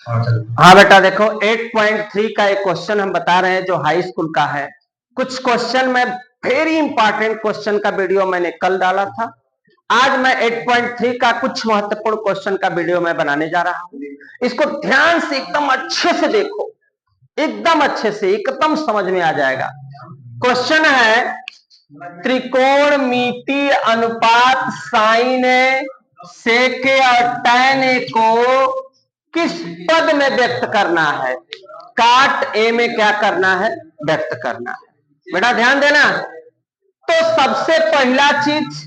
हाँ बेटा देखो 8.3 का एक क्वेश्चन हम बता रहे हैं जो हाई स्कूल का है। कुछ क्वेश्चन में वेरी इंपॉर्टेंट क्वेश्चन का वीडियो मैंने कल डाला था। आज मैं 8.3 का कुछ महत्वपूर्ण क्वेश्चन का वीडियो मैं बनाने जा रहा हूं। इसको ध्यान से एकदम अच्छे से देखो, एकदम अच्छे से, एकदम समझ में आ जाएगा। क्वेश्चन है त्रिकोणमिति अनुपात साइन सेक और tan को किस पद में व्यक्त करना है। काट ए में क्या करना है, व्यक्त करना है। बेटा ध्यान देना। तो सबसे पहला चीज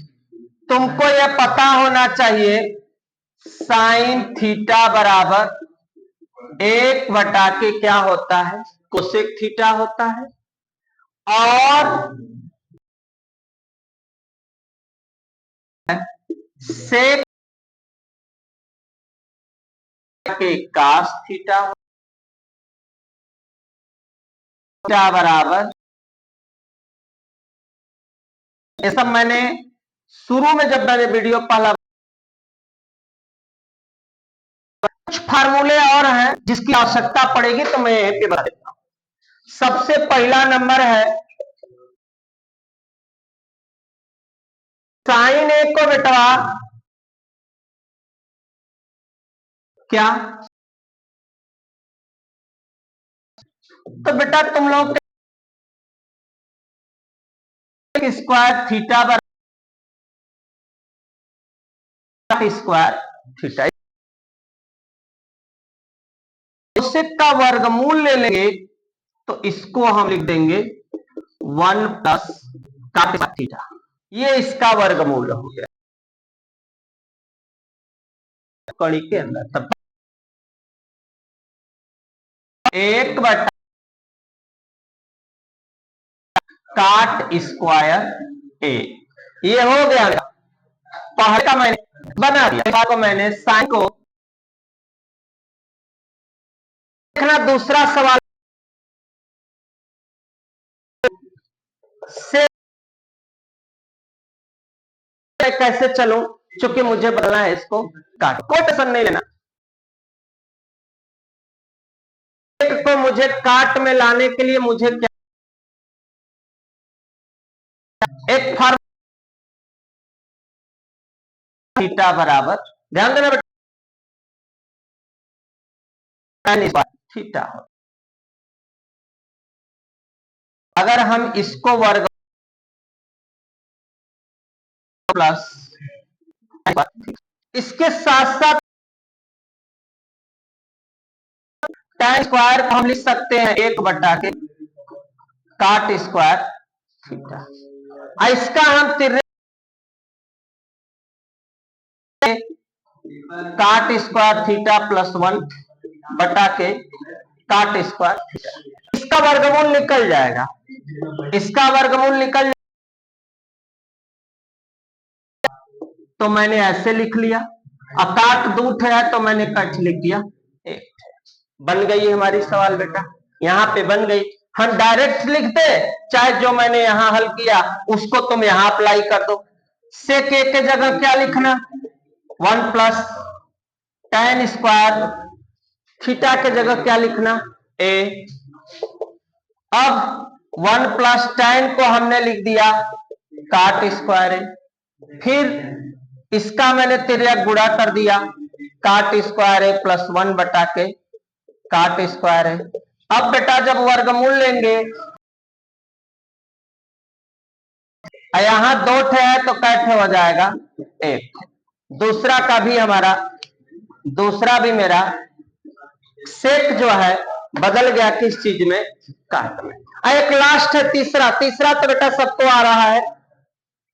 तुमको यह पता होना चाहिए, साइन थीटा बराबर 1/के क्या होता है, कोसेक थीटा होता है। और सेक के कास थीटा बराबर, ये सब मैंने शुरू में जब मैंने वीडियो पहला, कुछ फार्मूले और हैं जिसकी आवश्यकता पड़ेगी तो मैं यहीं पे बता देता हूं। सबसे पहला नंबर है साइन ए को बेटा क्या, तो बेटा तुम लोग स्क्वायर थीटा बराबर स्क्वायर थीटा, इससे का वर्गमूल ले लेंगे तो इसको हम लिख देंगे 1 प्लस काट थीटा। ये इसका वर्गमूल हो गया कड़ी के अंदर। तब 1/, काट स्क्वायर ए, ये हो गया। पहले का मैंने बना दिया, को मैंने साइन को देखना। दूसरा सवाल से कैसे चलूं, चूंकि मुझे बदलना है इसको काट, कोई टेंशन नहीं लेना। एक को मुझे काट में लाने के लिए मुझे क्या, एक फार्मूला थीटा बराबर, ध्यान देना बेटा, थीटा। अगर हम इसको वर्ग प्लस, इसके साथ साथ tan स्क्वायर को हम लिख सकते हैं 1/के काट स्क्वायर थीटा। इसका हम तिर्रे काट स्क्वायर थीटा प्लस 1/के काट स्क्वायर थीटा, इसका वर्गमूल निकल जाएगा, इसका वर्गमूल निकल, तो मैंने ऐसे लिख लिया। अब काट दूठ है तो मैंने कट लिख दिया एक। बन गई हमारी सवाल बेटा, यहां पे बन गई। हम डायरेक्ट लिखते, चाहे जो मैंने यहां हल किया उसको तुम यहां अप्लाई कर दो। सेक ए के जगह क्या लिखना, 1 प्लस tan स्क्वायर थीटा के जगह क्या लिखना, ए। अब 1 प्लस tan को हमने लिख दिया काट स्क्वायर ए, फिर इसका मैंने तिर्यक गुणा कर दिया, काट स्क्वायर ए प्लस 1/के काट स्क्वायर है। अब बेटा जब वर्गमूल लेंगे, यहां 2 ठे है तो कैठे हो जाएगा 1। दूसरा का भी हमारा, दूसरा भी मेरा सेक जो है बदल गया किस चीज में, काट में। एक लास्ट है तीसरा, तीसरा तो बेटा सबको आ रहा है,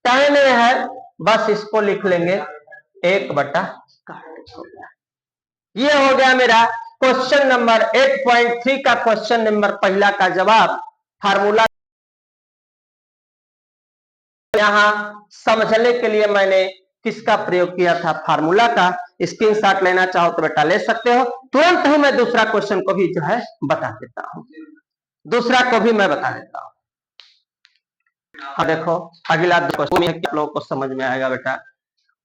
tan ए है, बस इसको लिख लेंगे 1/काट। ये हो गया मेरा क्वेश्चन नंबर 8.3 का क्वेश्चन नंबर पहला का जवाब। फार्मूला यहां समझने के लिए मैंने किसका प्रयोग किया था, फार्मूला का। स्क्रीनशॉट लेना चाहो तो बेटा ले सकते हो। तुरंत ही मैं दूसरा क्वेश्चन को भी जो है बता देता हूं, दूसरा को भी मैं बता देता हूं। हाँ देखो अगला क्वेश्चन है कि आप लोगों को समझ में आएगा बेटा।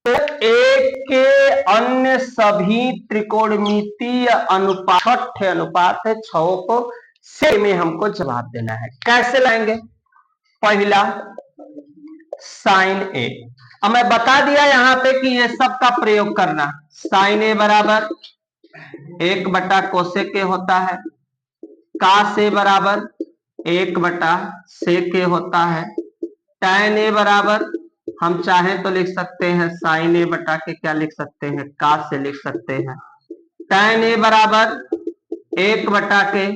एक के अन्य सभी त्रिकोणमितीय अनुपात, छठे अनुपात है, 6 को से में हमको जवाब देना है। कैसे लाएंगे? पहला साइन ए, अब मैं बता दिया यहां पे कि ये सब का प्रयोग करना। साइन ए बराबर 1/कोसेक ए होता है, कास ए बराबर 1/सेक ए होता है, टैन ए बराबर हम चाहें तो लिख सकते हैं साइन ए बटा के क्या लिख सकते हैं, कास से लिख सकते हैं। टैन ए बराबर 1/के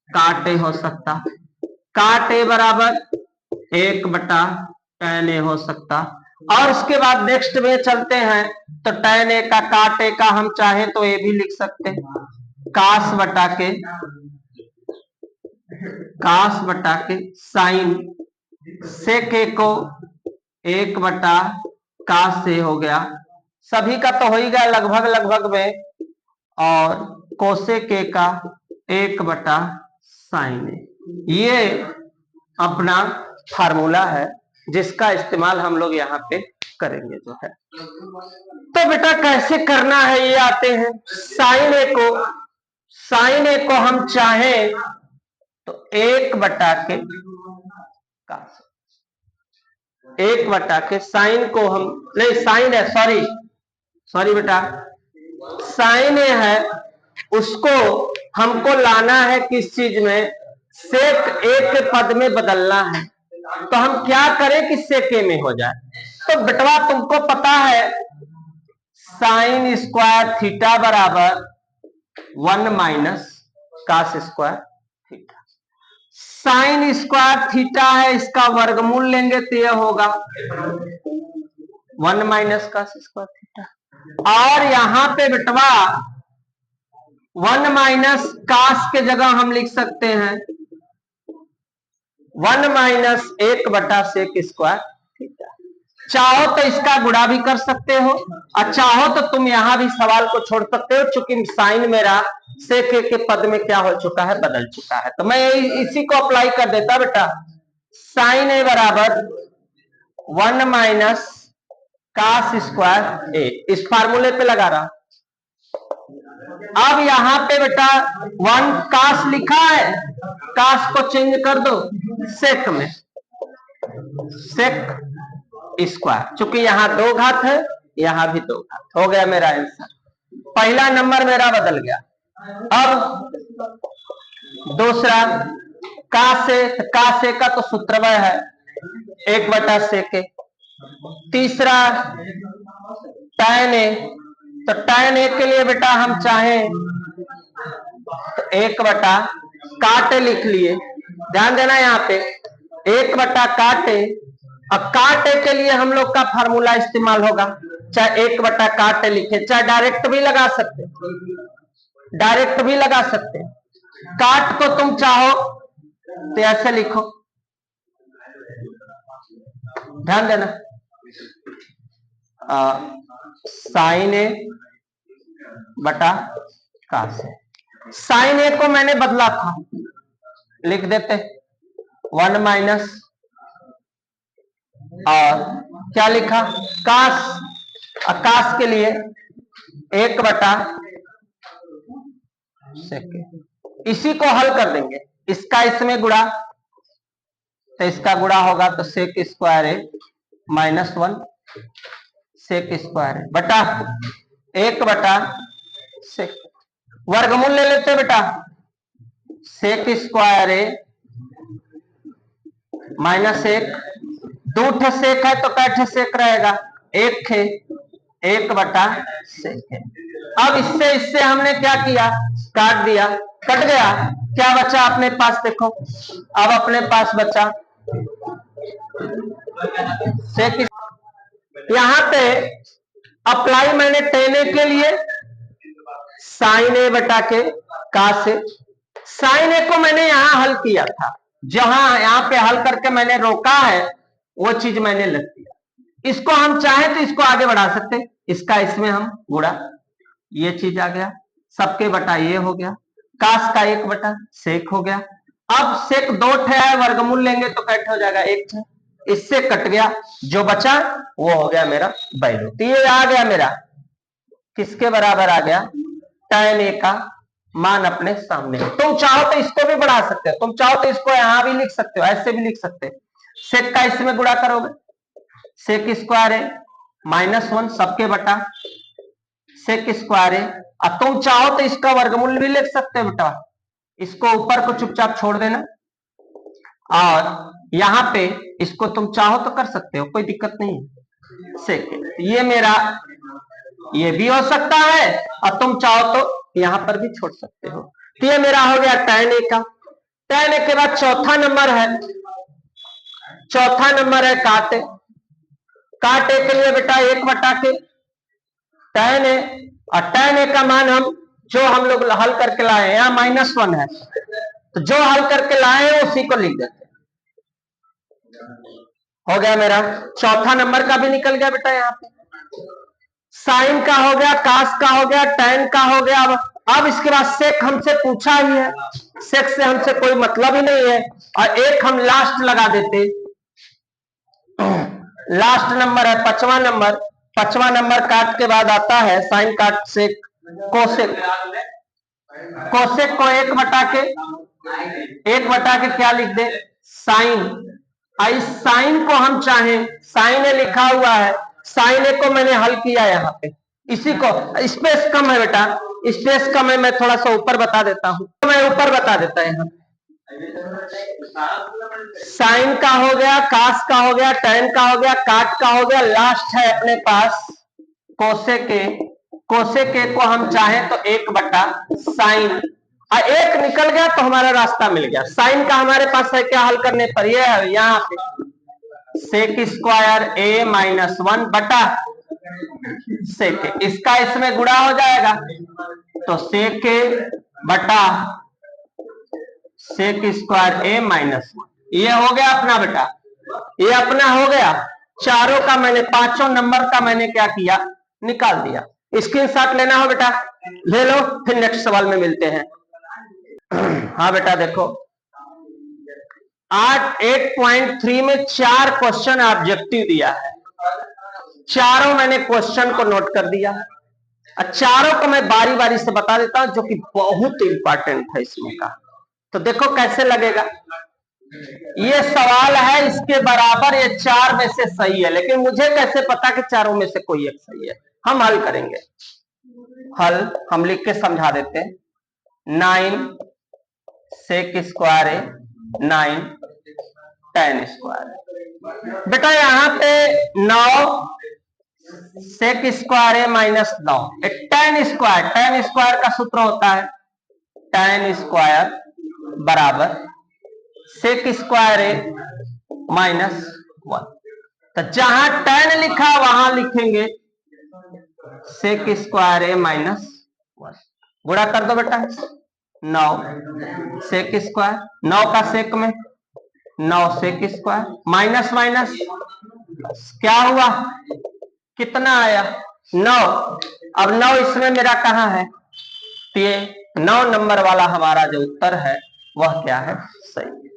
काट ए हो सकता, काट ए बराबर 1/टैन ए हो सकता। और उसके बाद नेक्स्ट में चलते हैं तो टैन ए का काट ए का हम चाहे तो ए भी लिख सकते हैं, कास बटा के साइन सेक ए को 1/कास से हो गया, सभी का तो हो ही गया लगभग में, और कोसेक ए का 1/साइन ए। ये अपना फार्मूला है जिसका इस्तेमाल हम लोग यहाँ पे करेंगे जो है। तो बेटा कैसे करना है ये आते हैं। साइन ए को हम चाहें तो 1/के साइन को हम नहीं, साइन है, सॉरी बेटा, साइन ए है, उसको हमको लाना है किस चीज में, सेक ए के पद में बदलना है। तो हम क्या करें कि सेक ए में हो जाए। तो बेटवा तुमको पता है साइन स्क्वायर थीटा बराबर 1 - cos square theta. Sine square theta है, इसका वर्गमूल लेंगे तो यह होगा 1 - कास स्क्वायर थीटा। और यहां पे बेटवा 1 - कास के जगह हम लिख सकते हैं 1 - 1/सेक स्क्वायर थीटा। चाहो तो इसका गुणा भी कर सकते हो, और चाहो तो तुम यहां भी सवाल को छोड़ सकते हो, चूंकि साइन मेरा सेक ए के पद में क्या हो चुका है, बदल चुका है। तो मैं इसी को अप्लाई कर देता बेटा, साइन ए बराबर 1 - कास स्क्वायर ए, इस फार्मूले पे लगा रहा। अब यहां पे बेटा 1 कास लिखा है, कास को चेंज कर दो सेक में, सेक स्क्वायर, चूंकि यहां 2 घात है, यहां भी 2 घात, हो गया मेरा आंसर। पहला नंबर मेरा बदल गया। अब दूसरा कासे का तो सूत्रवय है 1/सेक ए। तीसरा टैन ए, तो टैन ए के लिए बेटा हम चाहें तो 1/काट ए लिख लिए। ध्यान देना यहाँ पे 1/काट ए, और काट ए के लिए हम लोग का फार्मूला इस्तेमाल होगा, चाहे 1/काट ए लिखे, चाहे डायरेक्ट भी लगा सकते, काट को तुम चाहो तो ऐसे लिखो, ध्यान देना, साइन ए बटा कास ए। साइन ए को मैंने बदला था, लिख देते 1 और क्या लिखा कास, कास के लिए 1/सेक। इसी को हल कर देंगे, इसका इसमें गुणा, तो इसका गुणा होगा तो सेक स्क्वायर ए -1 सेक स्क्वायर ए बटा 1/सेक। वर्गमूल ले लेते बेटा, सेक स्क्वायर ए -1, 2 सेक है तो कै सेक रहेगा, 1 है, 1/सेक है। अब इससे हमने क्या किया, काट दिया, कट गया, क्या बचा अपने पास देखो। अब अपने पास बचा सेक, यहां पे अप्लाई मैंने टेन ए के लिए साइन ए बटा के कास ए। साइन ए को मैंने यहां हल किया था, जहां यहां पे हल करके मैंने रोका है वो चीज मैंने लिख दिया। इसको हम चाहे तो इसको आगे बढ़ा सकते, इसका इसमें हम गुणा, ये चीज आ गया, सबके बटा ये हो गया, कास का 1/सेक हो गया। अब सेक 2 है, वर्गमूल लेंगे तो कैसे हो जाएगा 1 है, इससे कट गया, जो बचा वो हो गया मेरा वैल्यू। तो ये आ गया मेरा किसके बराबर आ गया, tan a का मान अपने सामने। तुम चाहो तो इसको भी बढ़ा सकते हो, तुम चाहो तो इसको यहां भी लिख सकते हो, ऐसे भी लिख सकते हो। सेक का इसमें गुणा करोगे, सेक स्क्वायर है -1 सबके बटा सेक स्क्वायर है। अब तुम चाहो तो इसका वर्गमूल भी लिख सकते हो बेटा, इसको ऊपर को चुपचाप छोड़ देना और यहां पे इसको तुम चाहो तो कर सकते हो, कोई दिक्कत नहीं है। सेक ये मेरा ये भी हो सकता है और तुम चाहो तो यहां पर भी छोड़ सकते हो। तो ये मेरा हो गया tan a का। tan a के बाद चौथा नंबर है, चौथा नंबर है काट a। काट a के लिए बेटा 1 के tan a, और tan a का मान जो हम लोग हल करके लाए हैं, यहाँ -1 है तो जो हल करके लाए हैं उसी को लिख देते हैं। हो गया मेरा चौथा नंबर का भी निकल गया बेटा। यहाँ पे साइन का हो गया, कास का हो गया, tan का हो गया। अब इसके बाद सेक हमसे पूछा ही है, सेक से हमसे कोई मतलब ही नहीं है और एक हम लास्ट लगा देते। लास्ट नंबर है 5वां नंबर। 5वां नंबर काट के बाद आता है साइन काट सेक कोसेक। कोसेक को 1 बटा के क्या लिख दे, साइन। इस साइन को हम चाहें, साइन ए लिखा हुआ है, साइन ए को मैंने हल किया यहाँ पे। इसी को स्पेस कम है बेटा, स्पेस कम है, मैं थोड़ा सा ऊपर बता देता हूं, तो मैं ऊपर बता देता यहाँ। साइन का हो गया, कास का हो गया, tan का हो गया, काट का हो गया, लास्ट है अपने पास कोसेक ए। कोसेक ए को हम चाहें तो 1/साइन, एक निकल गया तो हमारा रास्ता मिल गया। साइन का हमारे पास है क्या हल करने पर, ये है यहाँ पे सेक स्क्वायर a -1 बटा सेक ए, इसका इसमें गुणा हो जाएगा तो सेक ए बटा सेक स्क्वायर a -1। ये हो गया अपना बेटा, ये अपना हो गया। चारों का मैंने, पांचों नंबर का मैंने क्या किया, निकाल दिया। स्क्रीनशॉट लेना हो बेटा ले लो, फिर नेक्स्ट सवाल में मिलते हैं। हाँ बेटा देखो 8.3 में 4 क्वेश्चन ऑब्जेक्टिव दिया है, चारों मैंने क्वेश्चन को नोट कर दिया है। चारों को मैं बारी बारी से बता देता हूं जो कि बहुत इंपॉर्टेंट है इसमें का। तो देखो कैसे लगेगा, ये सवाल है इसके बराबर, ये 4 में से सही है, लेकिन मुझे कैसे पता कि चारों में से कोई एक सही है। हम हल करेंगे, हल हम लिख के समझा देते हैं। 9 सेक स्क्वायर है 9 tan स्क्वायर। बेटा यहाँ पे 9 सेक स्क्वायर है -9, tan स्क्वायर का सूत्र होता है tan स्क्वायर बराबर सेक स्क्वायर है -1। तो जहां tan लिखा वहां लिखेंगे सेक स्क्वायर है -1। गुणा कर दो बेटा 9 सेक स्क्वायर, 9 का सेक में 9 सेक स्क्वायर, माइनस माइनस क्या हुआ, कितना आया 9। अब 9 इसमें मेरा कहां है, तो ये 9 नंबर वाला हमारा जो उत्तर है वह क्या है, सही।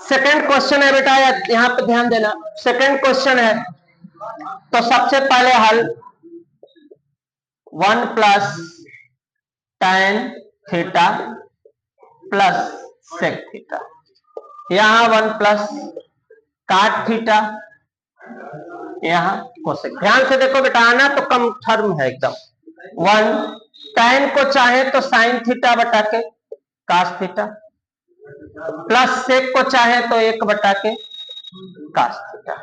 सेकंड क्वेश्चन है बेटा, यहां पे ध्यान देना। सेकंड क्वेश्चन है तो सबसे पहले हल 1 + tan theta plus sec theta, यहां 1 + काट थीटा, यहां कोसेक। ध्यान से देखो बेटा, आना तो कम टर्म है एकदम। 1 tan को चाहे तो साइन थीटा बटा के कास थीटा, प्लस सेक को चाहे तो 1 के कास थीटा।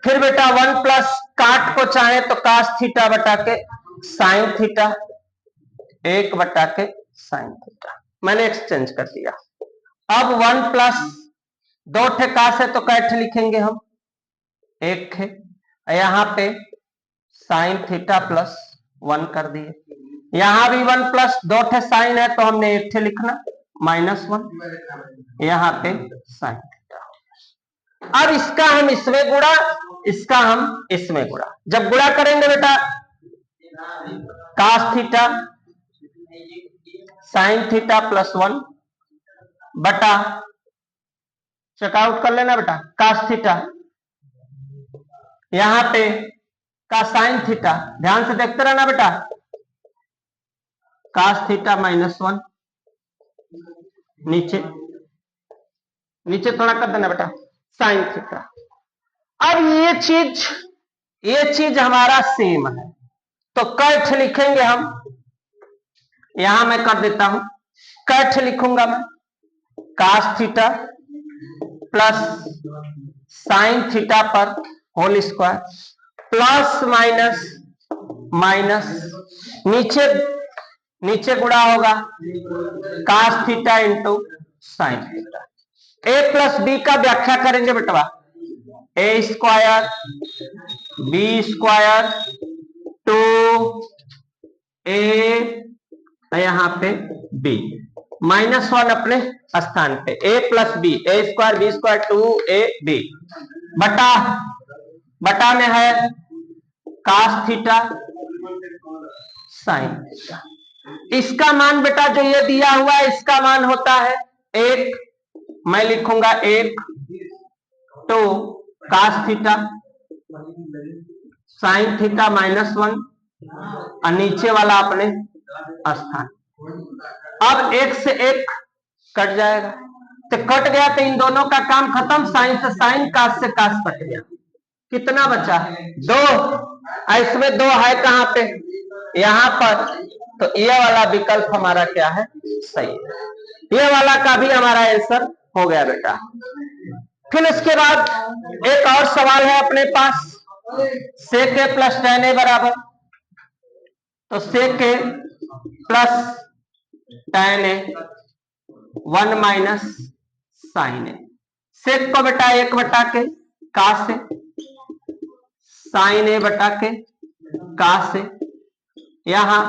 फिर बेटा 1 + काट को चाहे तो कास थीटा बटा के साइन थीटा, 1 के साइन थीटा। मैंने एक्सचेंज कर दिया। अब 1 + 2 ठे कास है तो कैठ लिखेंगे हम, 1 है, यहां पे साइन थीटा +1 कर दिए। यहां भी 1 + 2 ठे साइन है तो हमने 1 ठे लिखना -1, यहां पे साइन थीटा। अब इसका हम इसमें गुणा, इसका हम इसमें गुणा। जब गुणा करेंगे बेटा कास थीटा साइन थीटा +1 बटा चेकआउट कर लेना बेटा। कास थीटा, यहां पे का साइन थीटा, ध्यान से देखते रहना बेटा। कास थीटा -1, नीचे नीचे थोड़ा कर देना बेटा, साइन थीटा। अब ये चीज हमारा सेम है, तो कट लिखेंगे हम। यहां मैं कर देता हूं, कट लिखूंगा मैं, cos theta plus sine theta पर whole square, plus minus minus, नीचे नीचे गुणा होगा cos theta into sine theta. A plus B का व्याख्या करेंगे बेटवा, A square B square two A, यहां पे बी, -1 अपने स्थान पे, A plus B, A square B square two A B, बटा बटा में है कास थीटा साइन थीटा। इसका मान बेटा जो ये दिया हुआ है, इसका मान होता है 1, मैं लिखूंगा 1 two cos theta sine theta -1, और नीचे वाला अपने स्थान। अब 1 से 1 कट जाएगा, तो कट गया तो इन दोनों का काम खत्म, साइन से साइन, कास से कास कट गया। कितना बचा? 2। इसमें 2 है कहां पे? यहां पर, तो ये वाला विकल्प हमारा क्या है? सही है। ये वाला का भी हमारा आंसर हो गया बेटा। फिर उसके बाद एक और सवाल है अपने पास, सेक ए प्लस tan ए बराबर, तो सेक ए प्लस tan ए 1 माइनस साइन ए। सेक को बेटा 1 बटा के कास से, साइन ए बटा के कास से, यहां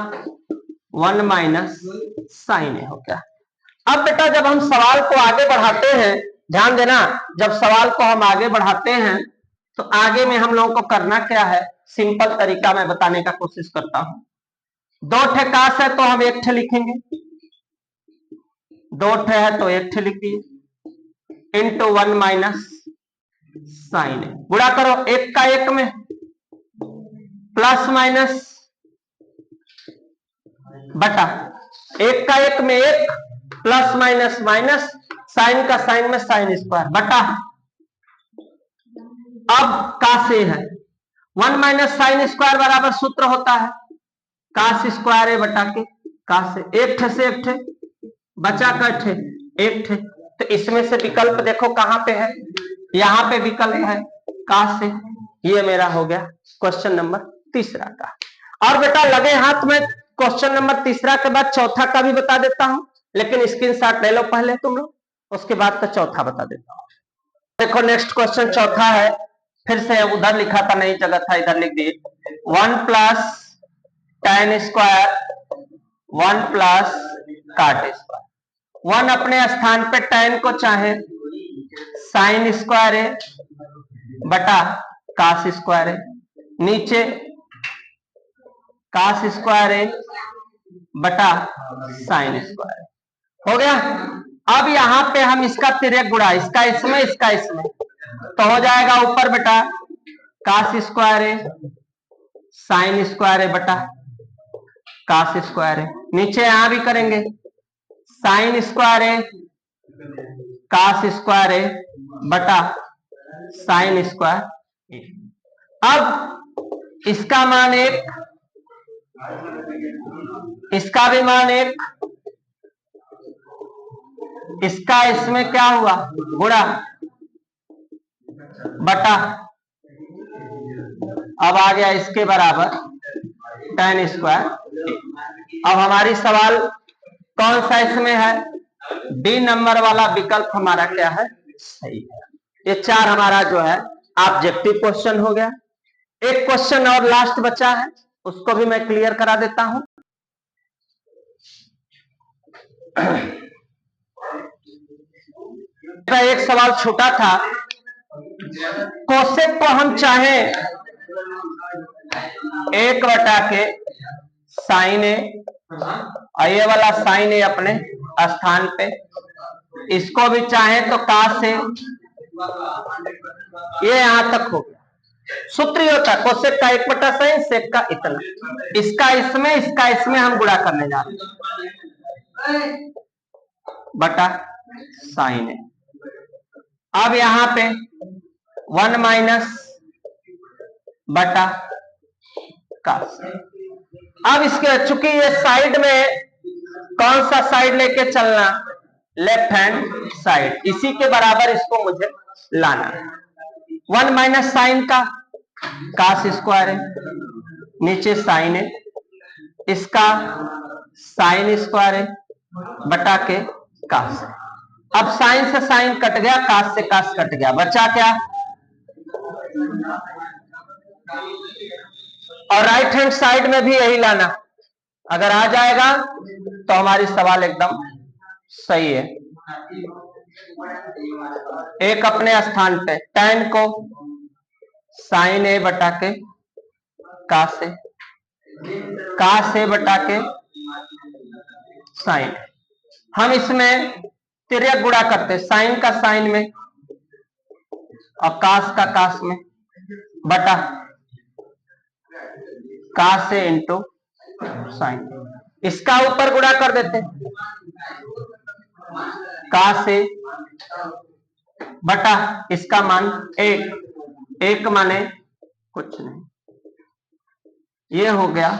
1 माइनस साइन ए हो गया। अब बेटा जब हम सवाल को आगे बढ़ाते हैं, ध्यान देना, जब सवाल को हम आगे बढ़ाते हैं तो आगे में हम लोगों को करना क्या है, सिंपल तरीका मैं बताने का कोशिश करता हूं। 2 ठे कास है तो हम 1 ठे लिखेंगे, 2 ठे है तो 1 ठे लिखिए, इंटू 1 माइनस साइन ए। गुणा करो 1 का 1 में, प्लस माइनस बटा, 1 का 1 में 1, प्लस माइनस माइनस, साइन का साइन में साइन स्क्वायर बटा। अब कास ए है, 1 माइनस साइन स्क्वायर बराबर सूत्र होता है कास स्क्वायर ए बटा के कास ए। 1 ठे से 1 ठे बचा, कट है 1 ठे, तो इसमें से विकल्प देखो कहां पे है, यहां पे विकल्प है कास ए। ये मेरा हो गया क्वेश्चन नंबर 3 का। और बेटा लगे हाथ में क्वेश्चन नंबर 3 के बाद चौथा का भी बता देता हूं, लेकिन स्क्रीनशॉट ले लो पहले तुम लोग, उसके बाद का चौथा बता देता हूं। देखो नेक्स्ट क्वेश्चन चौथा है, फिर से उधर लिखा था, नई जगह था, इधर लिख दिए। 1 प्लस tan स्क्वायर 1 प्लस काट स्क्वायर। 1 अपने स्थान पे tan को चाहे साइन स्क्वायर है बटा कास स्क्वायर है, नीचे कास स्क्वायर है बटा साइन स्क्वायर हो गया। अब यहां पे हम इसका तिर्यक गुणा, इसका इसमें इसका इसमें, तो हो जाएगा ऊपर बेटा कास स्क्वायर है साइन स्क्वायर है बटा कास स्क्वायर है, नीचे यहां भी करेंगे साइन स्क्वायर है कास स्क्वायर है बटा साइन स्क्वायर। अब इसका मान 1, इसका भी मान 1, इसका इसमें क्या हुआ गुणा बटा, अब आ गया इसके बराबर tan स्क्वायर। अब हमारी सवाल कौन सा इसमें है, डी नंबर वाला विकल्प हमारा क्या है, सही है। ये 4 हमारा जो है ऑब्जेक्टिव क्वेश्चन हो गया। एक क्वेश्चन और लास्ट बचा है, उसको भी मैं क्लियर करा देता हूं। एक सवाल छोटा था, कोसेक को हम चाहें 1 बटा के साइन ए, और ये वाला साइन ए अपने स्थान पे, इसको भी चाहे तो कास ए ये यहां तक हो गया। सूत्र ये होता है कोसेक का 1/sin, सेक का इतना, इसका इसमें हम गुणा करने जा रहे हैं बटा साइन है। अब यहां पे 1 माइनस बटा कास। अब इसके चूंकि ये साइड में कौन सा साइड लेके चलना, लेफ्ट हैंड साइड, इसी के बराबर इसको मुझे लाना है। 1 माइनस साइन का कास स्क्वायर है, नीचे साइन है, इसका साइन स्क्वायर है बटा के कास। अब साइन से साइन कट गया, कास से कास कट गया, बचा क्या, और राइट हैंड साइड में भी यही लाना। अगर आ जाएगा तो हमारी सवाल एकदम सही है। एक अपने स्थान पे tan को साइन ए बटा के कास ए बटा के साइन। हम इसमें तिर्यक गुणा करते, साइन का साइन में और कास का कास में बटा कास से इंटू साइन। इसका ऊपर गुणा कर देते, कास से बटा इसका मान एक माने कुछ नहीं। ये हो गया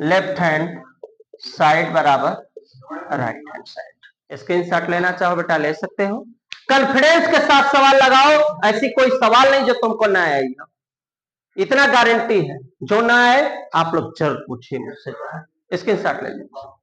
लेफ्ट हैंड साइड बराबर राइट हैंड साइड। स्क्रीनशॉट लेना चाहो बेटा ले सकते हो। कॉन्फिडेंस के साथ सवाल लगाओ, ऐसी कोई सवाल नहीं जो तुमको ना आएगा, इतना गारंटी है। जो ना आए आप लोग जरूर पूछिए मुझसे, स्क्रीनशॉट ले लीजिए।